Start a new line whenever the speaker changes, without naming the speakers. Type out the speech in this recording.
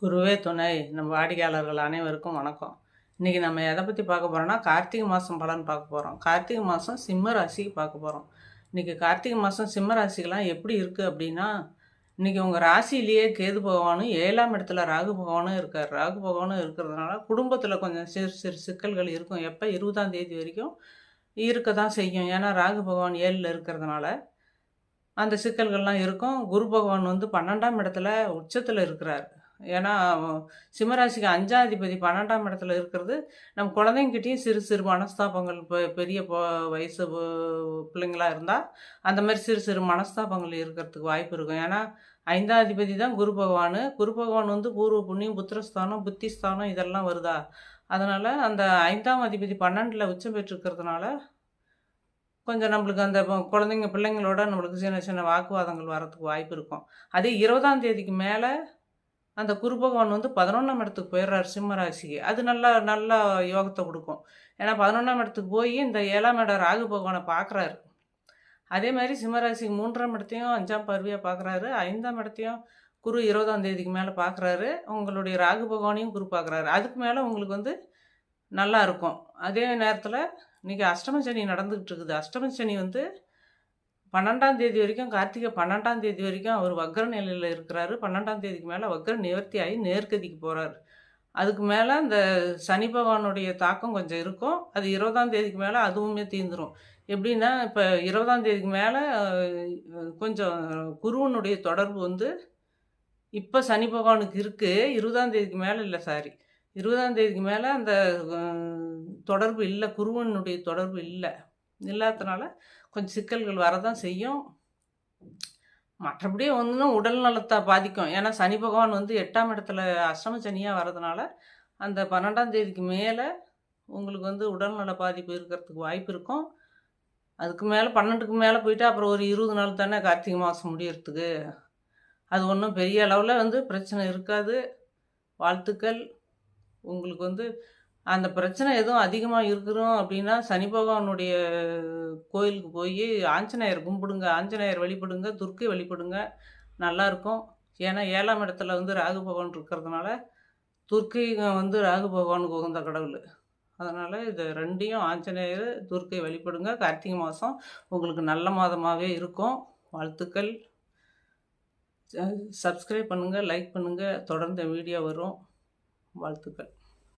குருவே துணை. நம்ம வாடிக்கையாளர்கள் அனைவருக்கும் வணக்கம். இன்றைக்கி நம்ம எதை பற்றி பார்க்க போகிறோம்னா, கார்த்திகை மாதம் பலன் பார்க்க போகிறோம். கார்த்திகை மாதம் சிம்ம ராசிக்கு பார்க்க போகிறோம். இன்றைக்கி கார்த்திகை மாதம் சிம்ம ராசிக்கெலாம் எப்படி இருக்குது அப்படின்னா, இன்றைக்கி உங்கள் ராசியிலேயே கேது பகவானும் 7ஆம் இடத்துல ராகு பகவானும் இருக்கார். ராகு பகவானும் இருக்கிறதுனால குடும்பத்தில் கொஞ்சம் சிறு சிறு சிக்கல்கள் இருக்கும். எப்போ 20ஆம் தேதி வரைக்கும் இருக்க தான் செய்யும். ஏன்னா ராகு பகவான் 7ல் இருக்கிறதுனால அந்த சிக்கல்கள்லாம் இருக்கும். குரு பகவான் வந்து 12ஆம் இடத்துல உச்சத்தில் இருக்கிறார். ஏன்னா சிம்மராசிக்கு 5ஆம் அதிபதி 12ஆம் இடத்துல இருக்கிறது நம்ம குழந்தைங்கிட்டேயும் சிறு சிறு மனஸ்தாபங்கள், பெரிய வயசு பிள்ளைங்களா இருந்தால் அந்த மாதிரி சிறு சிறு மனஸ்தாபங்கள் இருக்கிறதுக்கு வாய்ப்பு இருக்கும். ஏன்னா 5ஆம் அதிபதி தான் குரு பகவான். குரு பகவான் வந்து பூர்வ புண்ணியம், புத்திரஸ்தானம், புத்திஸ்தானம் இதெல்லாம் வருதா. அதனால் அந்த 5ஆம் அதிபதி 12ல் உச்சம் பெற்றிருக்கிறதுனால கொஞ்சம் நம்மளுக்கு அந்த பிள்ளைங்களோட நம்மளுக்கு சின்ன சின்ன வாக்குவாதங்கள் வரத்துக்கு வாய்ப்பு இருக்கும். அதே 20ஆம் தேதிக்கு மேலே அந்த குரு பகவான் வந்து 11ஆம் இடத்துக்கு போயிடுறாரு சிம்ம ராசிக்கு. அது நல்லா யோகத்தை கொடுக்கும். ஏன்னா 11ஆம் இடத்துக்கு போய் இந்த 7ஆம் இடம் ராகு பகவானை பார்க்குறாரு. அதே மாதிரி சிம்ம ராசிக்கு 3ஆம் இடத்தையும் 5ஆம் பார்வையாக பார்க்குறாரு. 5ஆம் இடத்தையும் குரு 20ஆம் தேதிக்கு மேலே பார்க்குறாரு. உங்களுடைய ராகு பகவானையும் குரு பார்க்குறாரு. அதுக்கு மேலே உங்களுக்கு வந்து நல்லா இருக்கும். அதே நேரத்தில் இன்றைக்கி அஷ்டம சனி நடந்துக்கிட்டு இருக்குது. அஷ்டம சனி வந்து 12ஆம் தேதி வரைக்கும், கார்த்திகை 12ஆம் தேதி வரைக்கும் அவர் வக்ர நிலையில் இருக்கிறாரு. 12ஆம் தேதிக்கு மேலே வக்ர நிவர்த்தி ஆகி நேர்கதிக்கு போகிறாரு. அதுக்கு மேலே இந்த சனி பகவானுடைய தாக்கம் கொஞ்சம் இருக்கும். அது 20ஆம் தேதிக்கு மேலே அதுவுமே தீர்ந்துடும். எப்படின்னா, இப்போ 20ஆம் தேதிக்கு மேலே கொஞ்சம் குருவனுடைய தொடர்பு வந்து இப்போ சனி பகவானுக்கு இருக்குது. 20ஆம் தேதிக்கு மேலே இல்லை, 20ஆம் தேதிக்கு மேலே அந்த தொடர்பு இல்லை, குருவனுடைய தொடர்பு இல்லாததுனால கொஞ்சம் சிக்கல்கள் வரதான் செய்யும். மற்றபடி ஒன்றும் உடல் நலத்தை பாதிக்கும். ஏன்னா சனி பகவான் வந்து 8ஆம் இடத்துல அஷ்டம சனியாக வர்றதுனால அந்த 12ஆம் தேதிக்கு மேலே உங்களுக்கு வந்து உடல்நல பாதிப்பு இருக்கிறதுக்கு வாய்ப்பு இருக்கும். அதுக்கு மேலே 12க்கு மேலே போயிட்டு அப்புறம் ஒரு 20 நாள் தானே கார்த்திகை மாதம் முடியறதுக்கு. அது ஒன்றும் பெரிய அளவில் வந்து பிரச்சனை இருக்காது. வாழ்த்துக்கள். உங்களுக்கு வந்து அந்த பிரச்சனை எதுவும் அதிகமாக இருக்கிறோம் அப்படின்னா, சனி பகவானுடைய கோயிலுக்கு போய் ஆஞ்சநேயர் கும்பிடுங்க, ஆஞ்சநேயர் வழிபடுங்க, துர்க்கை வழிபடுங்க, நல்லாயிருக்கும். ஏன்னா 7ஆம் இடத்துல வந்து ராகு பகவான் இருக்கிறதுனால, துர்க்கை வந்து ராகு பகவானுக்கு உகந்த கடவுள். அதனால் இது 2யும் ஆஞ்சநேயர், துர்க்கை வழிபடுங்க. கார்த்திகை மாதம் உங்களுக்கு நல்ல மாதமாகவே இருக்கும். வாழ்த்துக்கள். சப்ஸ்கிரைப் பண்ணுங்கள், லைக் பண்ணுங்கள். தொடர்ந்து வீடியோ வரும். வாழ்த்துக்கள்.